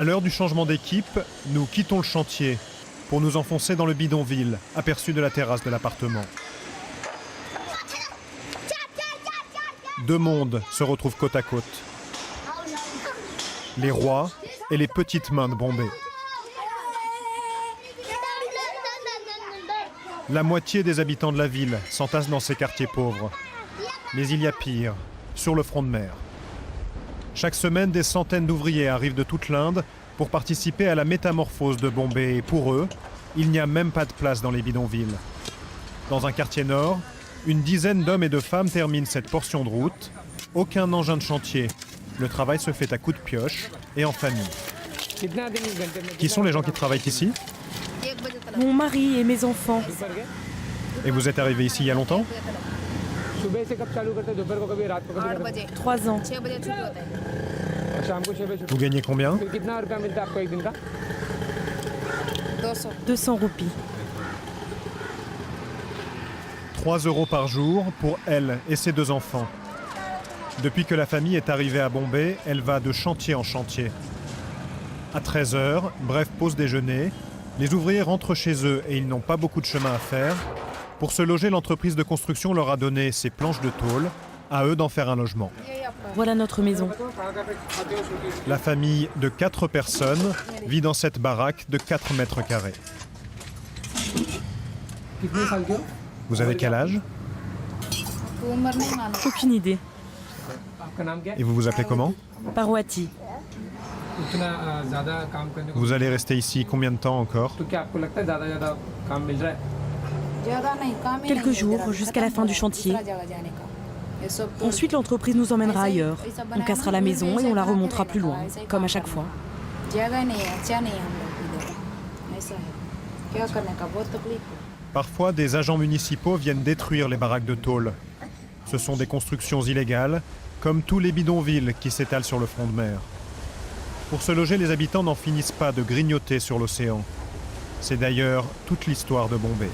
À l'heure du changement d'équipe, nous quittons le chantier pour nous enfoncer dans le bidonville, aperçu de la terrasse de l'appartement. Deux mondes se retrouvent côte à côte. Les rois et les petites mains de Bombay. La moitié des habitants de la ville s'entassent dans ces quartiers pauvres. Mais il y a pire, sur le front de mer. Chaque semaine, des centaines d'ouvriers arrivent de toute l'Inde pour participer à la métamorphose de Bombay. Et pour eux, il n'y a même pas de place dans les bidonvilles. Dans un quartier nord, une dizaine d'hommes et de femmes terminent cette portion de route. Aucun engin de chantier. Le travail se fait à coups de pioche et en famille. Qui sont les gens qui travaillent ici? Mon mari et mes enfants. Et vous êtes arrivé ici il y a longtemps? 3 ans. Vous gagnez combien? 200 roupies. 3 € par jour pour elle et ses 2 enfants. Depuis que la famille est arrivée à Bombay, elle va de chantier en chantier. À 13 h, bref pause déjeuner, les ouvriers rentrent chez eux et ils n'ont pas beaucoup de chemin à faire. Pour se loger, l'entreprise de construction leur a donné ces planches de tôle, à eux d'en faire un logement. Voilà notre maison. La famille de 4 personnes vit dans cette baraque de 4 mètres carrés. Vous avez quel âge? Aucune idée. Et vous vous appelez comment? Parwati. Vous allez rester ici combien de temps encore? Quelques jours jusqu'à la fin du chantier. Ensuite, l'entreprise nous emmènera ailleurs. On cassera la maison et on la remontera plus loin, comme à chaque fois. Parfois, des agents municipaux viennent détruire les baraques de tôle. Ce sont des constructions illégales, comme tous les bidonvilles qui s'étalent sur le front de mer. Pour se loger, les habitants n'en finissent pas de grignoter sur l'océan. C'est d'ailleurs toute l'histoire de Bombay.